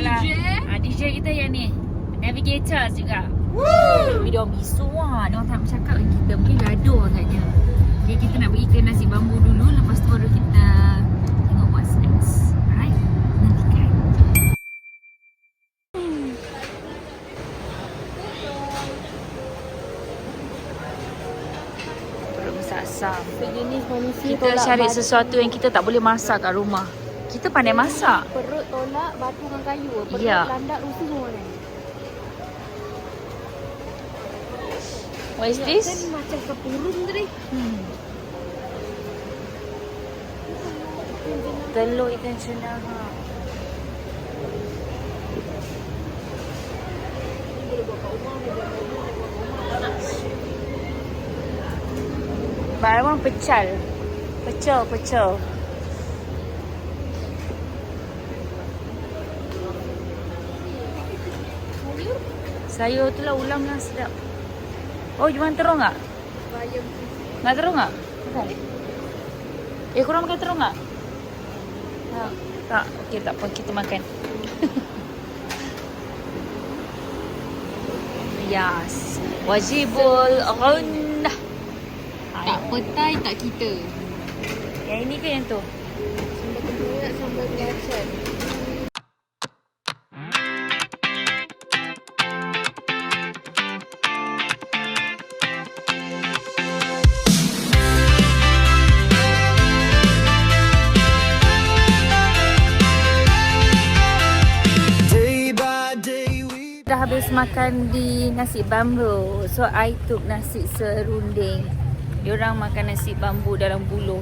lah. DJ kita yang ni, Navigators juga. Tapi diorang bisu lah. Diorang tak bercakap dengan kita. Mungkin gaduh agaknya. Okay, kita nak pergi ke nasi bambu dulu. Lepas tu baru kita tengok what's next. Alright, nantikan. Perut besar-besar. Sejenis manusia Kita cari sesuatu yang kita tak boleh masak kat rumah. Kita pandai masak. Perut tolak batu dengan kayu. Perut Ya. landak rusuh semua kan. What is this? Kan macam kepurun tadi. Telur ikan tuna. Barang pecal. Pecel. Sayur tu lah, ulam lah, sedap. Oh, jualan terung tak? Bayam. Nak terung tak? Bukan. Korang makan terung tak? Tak. Okey, tak apa. Kita makan. Yes. Wajibul ghunnah. Tak petai tak kita. Yang ini ke yang tu? Sambal tempoyak, sambal kacang. Dah habis makan di nasi bambu. So I took nasi serunding. Diorang makan nasi bambu dalam buluh.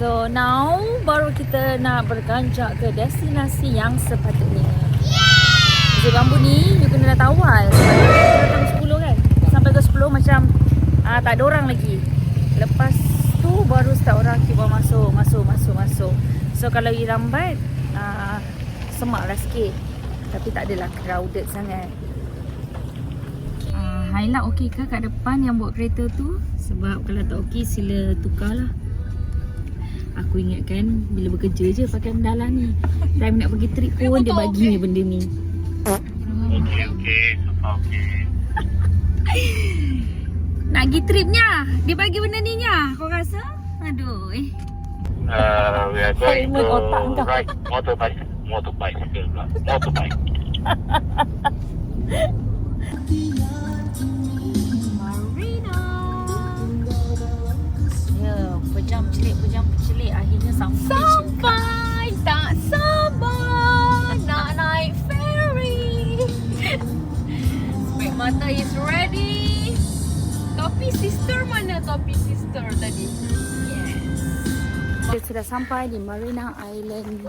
So now baru kita nak berganjak ke destinasi yang sepatutnya. Nasi bambu ni you kena datang awal. Sebab kita datang 10 kan. Sampai ke 10 macam tak ada orang lagi. Lepas tu baru start orang keep on masuk. So kalau you lambat semak lah sikit. Tapi tak adalah crowded sangat. Highlight okey ke kat depan yang bawa kereta tu? Sebab kalau tak okey sila tukarlah. Aku ingatkan bila bekerja je pakai benda lah ni. Time nak pergi trip pun dia bagi ni benda ni. Okey. Okey. Nak pergi tripnya, dia bagi benda ni nya. Kau rasa? Aduh. We are going Helmet otak to kau. ride motorbike. Motorbike. Marina. Ya, pejam celik akhirnya sampai. Tak sabar nak naik ferry. Spek mata is ready. Topi sister mana topi sister tadi? Yes. Kita sudah sampai di Marina Island.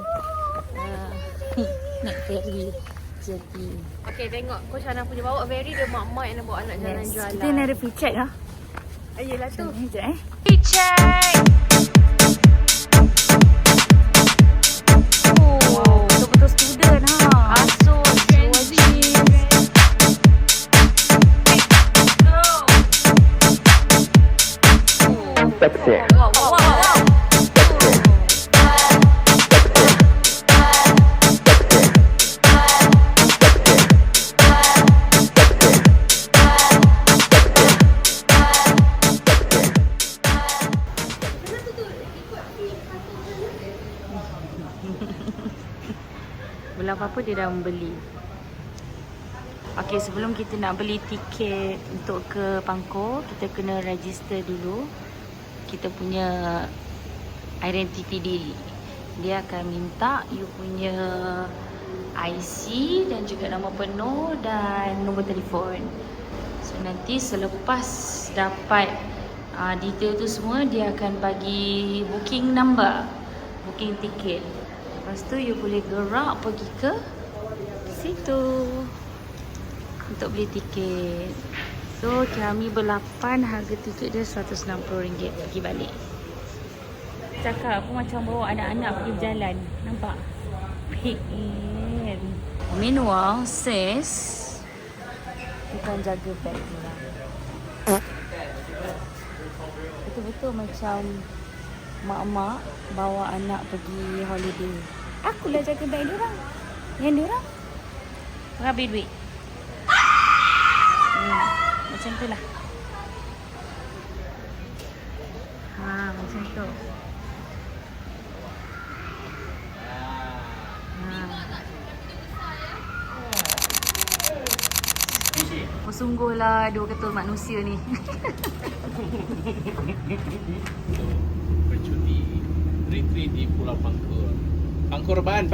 Naik ferry. Jadi Okay, tengok Coach Hana punya bawa ferry. Dia mak-mak yang nak bawa anak jalan-jalan. kita nak ada free check lah. Ayolah tu. Sekejap free check. Oh, betul-betul student ha. Asus wajib. Taxi. Wow. Belum apa-apa dia dah membeli. Okey, sebelum kita nak beli tiket untuk ke Pangkor, kita kena register dulu kita punya identity diri. Dia akan minta you punya IC dan juga nama penuh dan nombor telefon. So nanti selepas dapat detail tu semua, dia akan bagi booking number, booking tiket. Lepas tu you boleh gerak pergi ke situ untuk beli tiket. So kami berlapan, harga tiket dia RM160 pergi balik. Cakap aku macam bawa anak-anak pergi berjalan. Nampak? Pekan. Meanwhile, sis bukan jaga beg ni lah. Betul-betul macam mak-mak bawa anak pergi holiday. Akulah jaga beg diorang. Yang diorang Berapa duit? Macam tu lah. Macam tu. Oh, sungguhlah dua ketul manusia ni. Bercuti retreat di Pulau Pangkor. Pangkorban.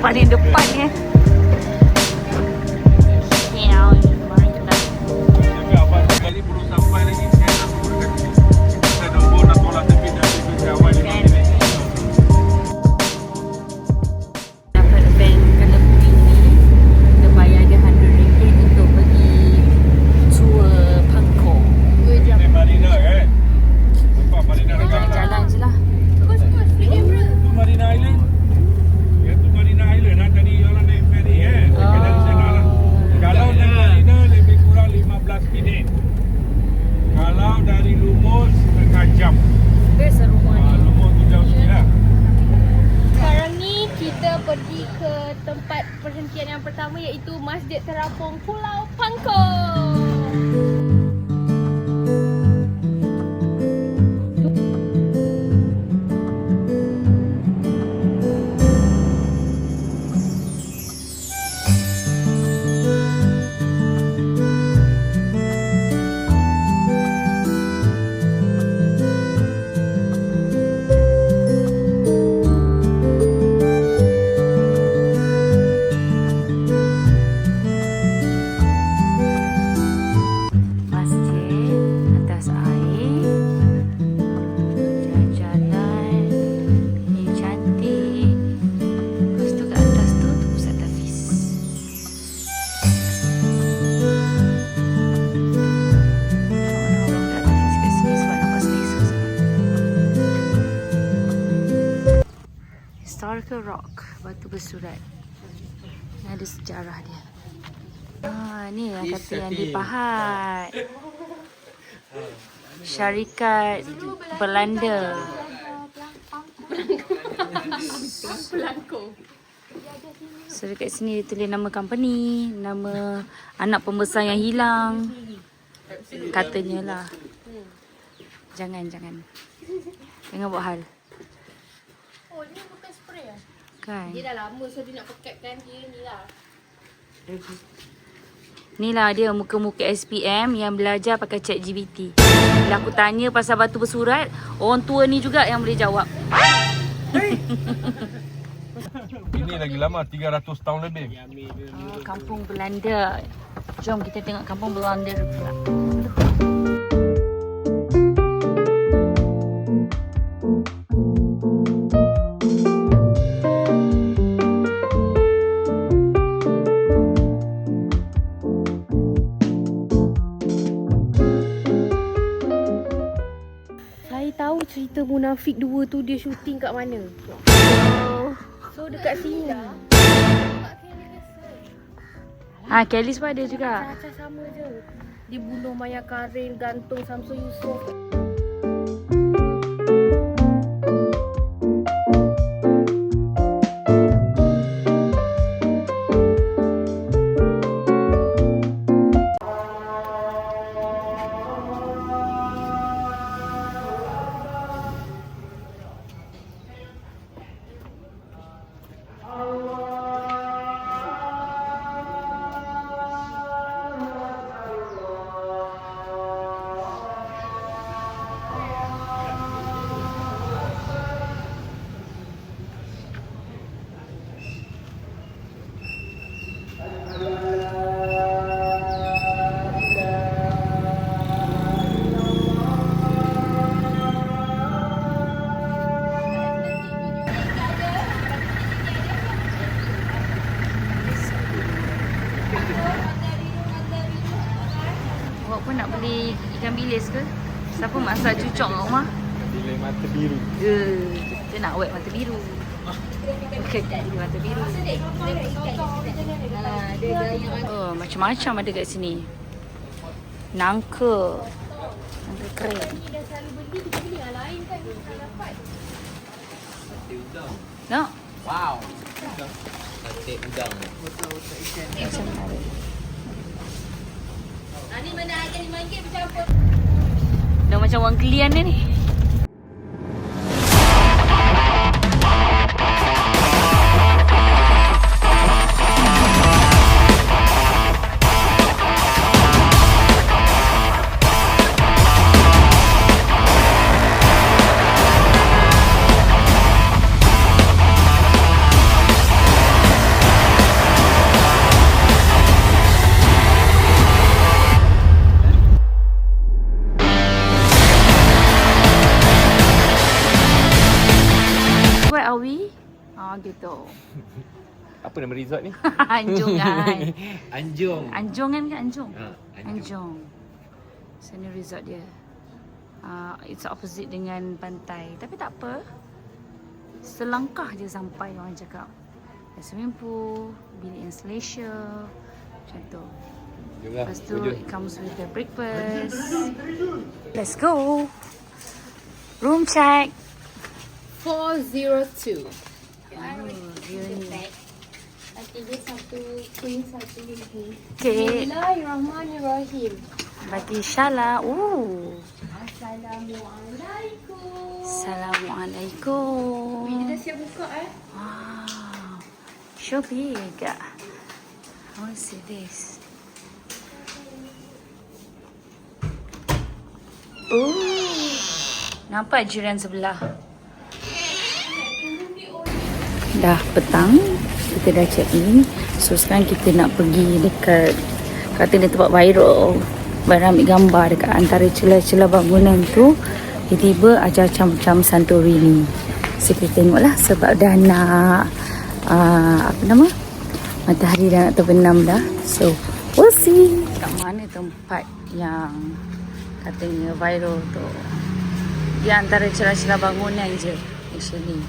Paling depan ni. Mari kita. Cakap abang sekali belum sampai lagi. Saya nak turun kat sini. Kita nombor nak tolak tepi dari kawan ini. Dapat van kena booking ni, kita bayar dia RM100 untuk pergi tour Pangkor. Ini Marina kan? Nampak Marina dekat lah. Jalan je lah. Itu Marina Island. Itu Marina Island lah. Tadi orang naik ferry kan? Dari sana lah. Kalau dari Marina lebih kurang 15 minit. Kalau dari Lumut setengah jam. Best rumah ni. Lumut tu jauh sikit lah. Sekarang ni kita pergi ke tempat perhentian yang pertama iaitu Masjid Terapung Pulau Pangkor. Historical Rock, batu bersurat. Ni ada sejarah dia. Ni yang kata yang dipahat. Syarikat Belanda. So dekat sini dia tulis nama company, nama anak pembesar yang hilang. Katanya lah. Jangan buat hal. Oh, ni bukan spray lah. Kan? Dia dah lama so dia nak pekatkan dia ni lah. Ni lah dia muka-muka SPM yang belajar pakai ChatGPT. Bila aku tanya pasal batu bersurat, orang tua ni juga yang boleh jawab. Ini lagi lama, 300 tahun lebih. Kampung Belanda. Jom kita tengok kampung Belanda pula. Saya tahu cerita Munafik 2 tu dia syuting kat mana. So dekat sini. Kelly pun ada juga. Macam sama je. Dia bunuh Maya Karin, gantung Samsul Yusof. apa nak beli ikan bilis ke? Siapa masak cucuk kat rumah? Bila mata biru. Kita nak wet mata biru. Bukan mata biru. Oh, macam-macam ada kat sini. Nangka. Nangka kering. Dah selalu beli, kita beli yang lain kan. Kita dapat. No? Wow. Sate udang. Macam menarik. Ni mana ada RM5 bercampur. Dah macam wang kelian ni. Where are we? Gitu. Apa nama resort ni? Anjung kan. Anjung. Anjung kan ke Anjung? Anjung. Anjung. Sana resort dia. It's opposite dengan pantai. Tapi tak apa. Selangkah je sampai orang cakap. Ada swimming pool, bilik installation. Macam tu. Jomlah. Lepas tu it comes with the breakfast. Let's go. Room check. 402. Dia Nanti dia satu queen, satu king. Okay. Bismillahirrahmanirrahim. Bagi Shala. Assalamualaikum. Assalamualaikum. Dia dah siap buka Wow. So big. I want to see this. Ooh. Nampak jiran sebelah. Dah petang, kita dah check in. So sekarang kita nak pergi dekat katanya tempat viral, ambil gambar dekat antara celah-celah bangunan tu. Tiba-tiba macam Santorini. So kita tengoklah sebab dah nak matahari dah nak terbenam dah. So we'll see kat mana tempat yang katanya viral tu. Dia antara celah-celah bangunan je actually.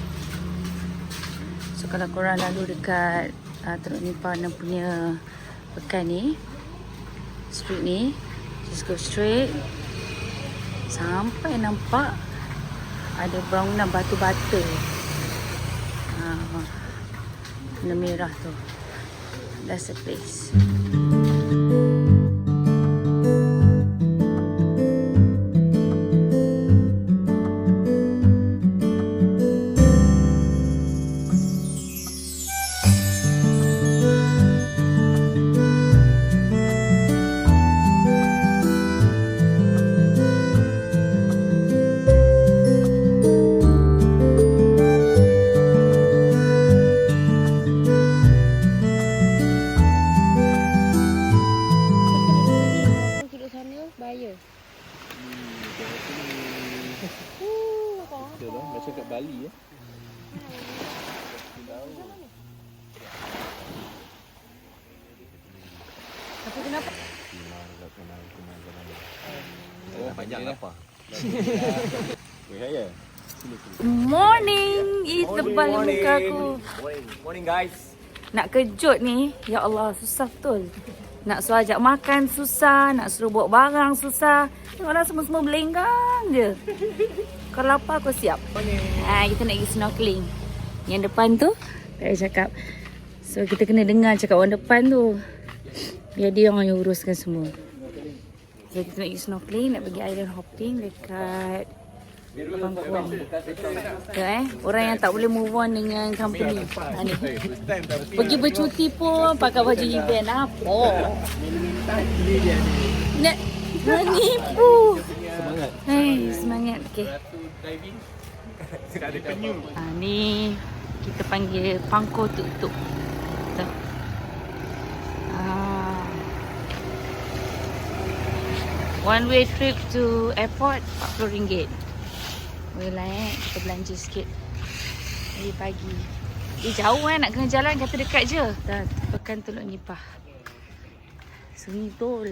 So kalau korang lalu dekat Teluk Nipah punya pekan ni, street ni, just go straight sampai nampak ada bangunan batu-batu. Warna merah tu. That's the place. Macam kat Bali ya. Tapi kenapa? Oh, banyak apa? Ya. Morning! Tebal muka aku. Morning guys. Nak kejut ni, ya Allah, susah betul. Nak suruh ajak makan susah, nak suruh bawa barang susah. Tengoklah semua-semua belenggang je. Kalau lapar aku siap. Kita nak pergi snorkeling. Yang depan tu, saya cakap. So kita kena dengar cakap orang depan tu. Biar dia orang yang uruskan semua. So kita nak pergi snorkeling, nak pergi island hopping dekat Pangkuang. Orang yang tak boleh move on dengan company. Ni. Pergi bercuti pun pakai baju event apa. Nak menipu. Semangat. Semangat. Okey. Ada penyu. Ni kita panggil Pangko Tuk-Tuk. One way trip to airport RM40. Boleh lah kita belanja sikit. Hari pagi. Jauh nak kena jalan, kata dekat je. Dah pekan Teluk Nipah. Sunyi tol.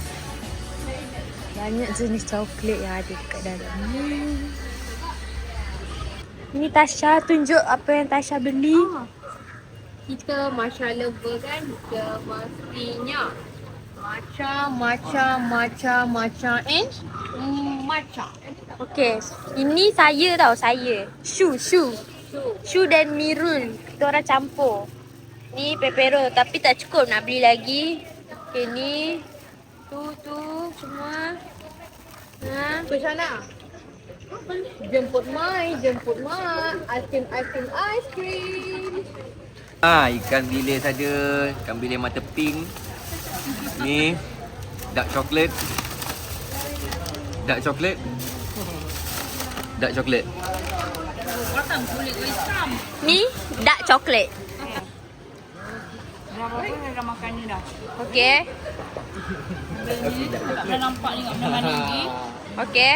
Banyak jenis coklat yang ada dekat dalam ni. Ini Tasha, tunjuk apa yang Tasha beli. Kita matcha lover kan, kita mestinya matcha and matcha. Okay, ini saya tau, saya. Shu dan Mirul. Kita orang campur. Ni pepero tapi tak cukup, nak beli lagi. Okay, ni. Tu semua. Ha, Persana. Jemput Mai. Ice cream. Ikan bilis saja, ikan bilis mata pink. Ni dark chocolate. Ni dark chocolate. Dah berapa dah makan ni dah? Okey. Tak pernah nampak ni kat mana-mana lagi. Okey.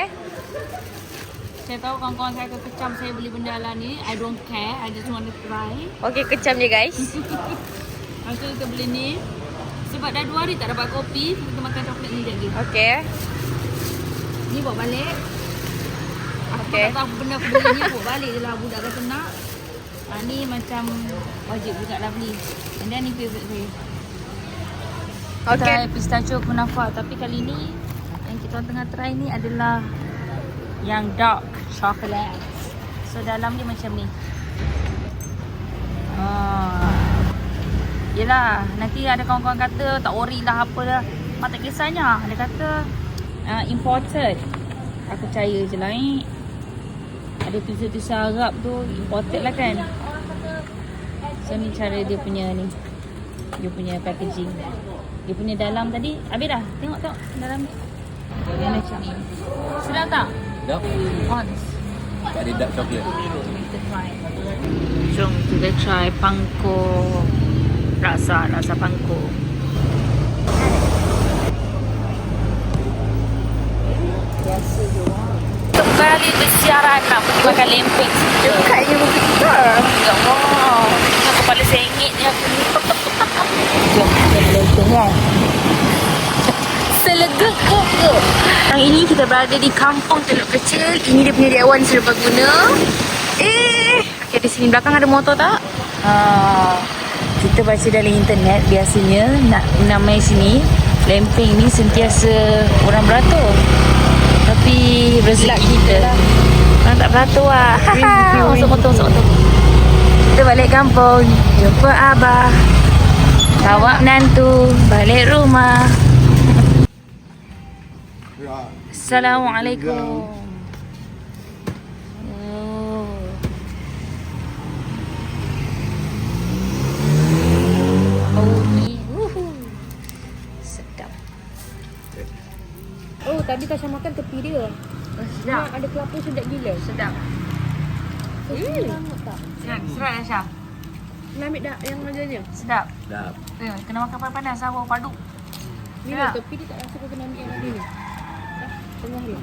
Saya tahu kawan-kawan saya kecam saya beli benda lah ni. I don't care. I just want to try. Okey, kecam dia guys. Lepas tu kita beli ni. Sebab dah 2 hari tak dapat kopi, kita makan coklat ni lagi. Okey. Ni bawa balik. Okey. Aku tak tahu benda aku beli ni, bawa balik je lah. Budak kata nak. Ni macam wajib juga lah beli. And then ni favourite saya. Okey. Pistachio kunafa. Tapi kali ni yang kita tengah try ni adalah yang dark chocolate. So dalam dia macam ni. Yelah, nanti ada kawan-kawan kata tak ori lah apa dah. Mak tak kisahnya. Dia kata imported. Aku percaya je lah ni. Ada tulisan-tulisan Arab tu imported lah kan. So ni cara dia punya ni. Dia punya packaging. Dia punya dalam tadi habis dah. Tengok dalam ni. Dia macam ni. Sedap tak? Sedap. Ons. Tak ada dark chocolate. Kita try. Jom kita try pangko. Rasa pangko. Biasa je orang. Untuk kali bersiaran nak pergi makan lempeng. Dekatnya betul. Ya Allah. Kepala sengit ni aku ni. Jom kita lempeng kan. Selegek ke. Yang ini kita berada di kampung Teluk Kecil. Ini dia punya Dewan Serbaguna. Okay, di sini belakang ada motor tak? Kita baca dalam internet biasanya nak namai sini lempeng ni sentiasa orang beratur. Tapi rezeki kita orang tak beratur lah. Masuk motor. Kita balik kampung, jumpa abah, bawa menantu balik rumah. Assalamualaikum. Sedap. Oh, tadi Tasha makan tepi dia. Sedap. Ada kelapa sedap gila. Sedap. Banget tak? Sedap Aisyah. Nak ambil dah yang majanya. Sedap. Sedap. Kena makan panas-panas, sawo padu. Ni Sedap. lah, tepi dia tak rasa kau kena ambil yang ada ni. Tengah dia.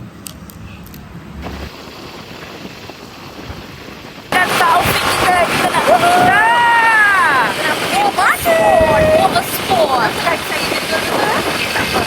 Dan taufik kita nak water sport. Saya jaga. Okay, tak apa.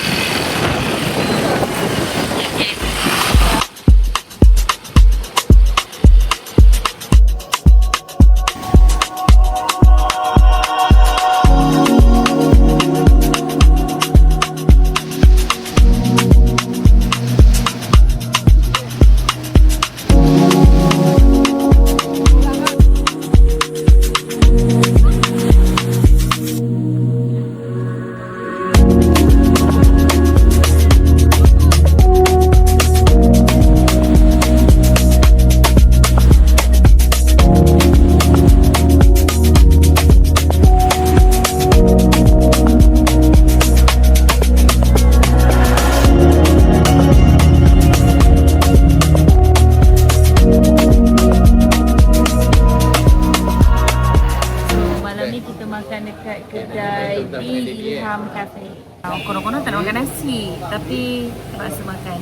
nak makan nasi. Tapi terpaksa makan.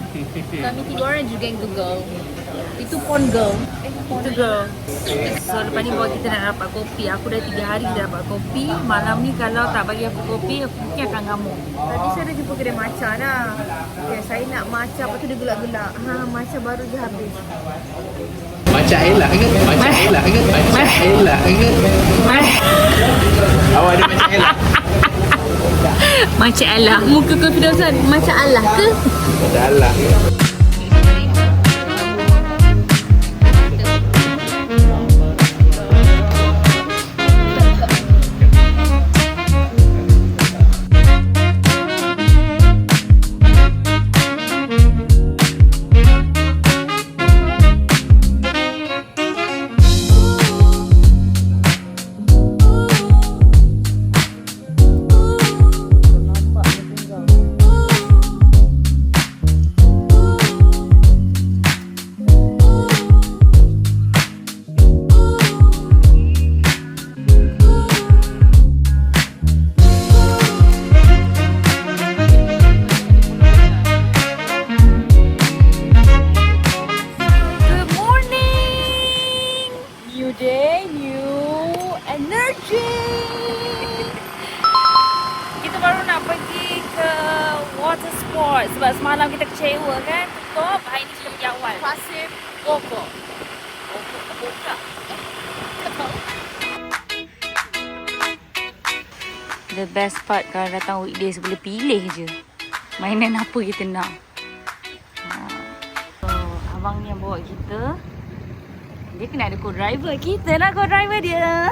Kami 3 orang juga yang girl. Itu pon girl. Itu girl. So lepas ni bawa kita nak dapat kopi. Aku dah 3 hari dah dapat kopi. Malam ni kalau tak bagi aku kopi, aku mungkin akan ngamuk. Tadi saya dah jumpa kedai matcha dah. Okay, saya nak matcha, lepas tu dia gelak-gelak. Matcha baru je habis. Macam Ella ke? Macam Ella ke? Macam Ella ke? Awak ada macam Ella? Macam Allah. Muka kau Firdausan macam Allah ke? Macam Ella. Day, new energy. Kita baru nak pergi ke water sport sebab semalam kita kecewa kan. Tutup. Hari ni kita pergi awal. Pasir Pokok. Buka. The best part kalau datang weekdays boleh pilih je mainan apa kita nak. So, abang ni yang bawa kita. Dia kena ada co-driver. Kita nak co-driver dia.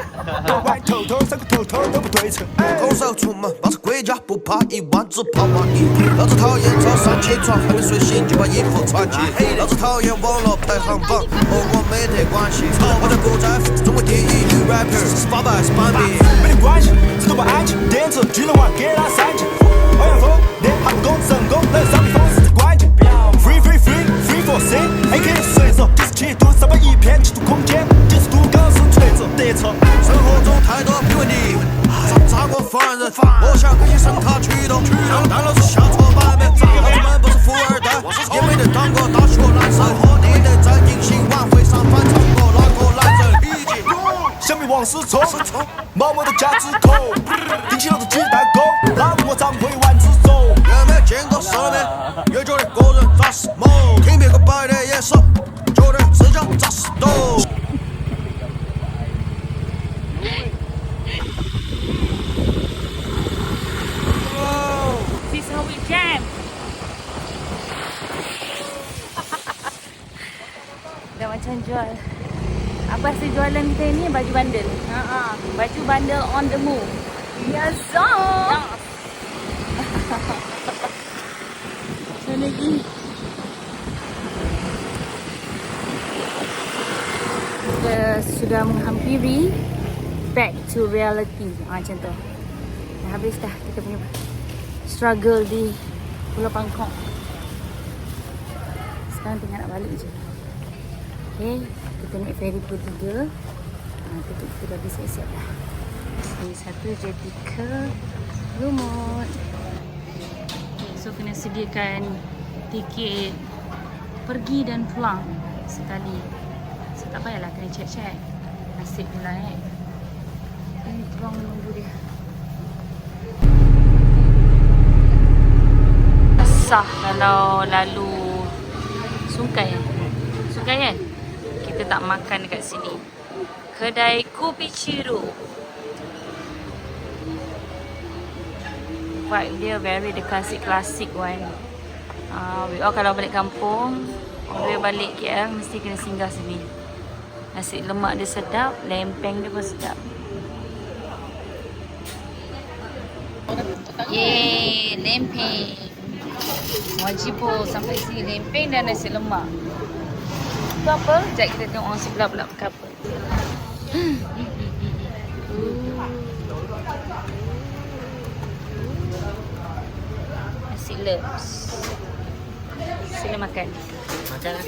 歪头头三个头头都不对称，空手出门保持归家，不怕一万只跑万一。老子讨厌早上起床还没睡醒就把衣服穿起，老子讨厌网络排行榜和我没得关系。我的国在中国第一女 rapper 是800是斑比，没得关系，只懂把爱情点着，巨人玩给他三级。欧阳锋练还不够成功，能上风是最关键。Free free free free for C AK 随手97度300一片7度空间90度高是锤子得车。生活中太多屁问题，砸过犯人，我想跟你生他驱动，但老子下错版本，老子们不是富二代，也没得当过大学男生，你得在迎新晚会上翻唱过那个男人一起。想必往事重，毛毛的夹子口，顶起老子几代沟，老子我张会玩自走。也没见过世面，也觉得个人咋是猛，听别个摆的野手，觉得自家咋是逗。This how we jam. Dah macam jual. Apa hasil jualan kita ni? Baju bandel. Baju bandel on the move. Yes, so. Macam lagi. Kita sudah menghampiri back to reality. Macam tu. Dah habis dah kita punya struggle di Pulau Pangkok. Sekarang tinggal nak balik je. Okay, kita naik ferry pukul 3. Kita dah bisa siap dah. Okay, satu jadi ke Lumut. Okay, so kena sediakan tiket pergi dan pulang sekali. So tak payahlah kena check-check. Nasib je lah Ini korang menunggu dia. Sah kalau lalu Sungai kan? Kita tak makan dekat sini. Kedai Kopi Ciru. Vibe dia very the classic one. We all kalau balik kampung, we balik KL mesti kena singgah sini. Nasi lemak dia sedap, lempeng dia pun sedap. Yeay, lempeng. Wajib pun sampai sini lempeng dan nasi lemak. Itu apa? Sekejap kita tengok orang sebelah-belah ke apa. Nasi leps. Sila makan. Makan lah.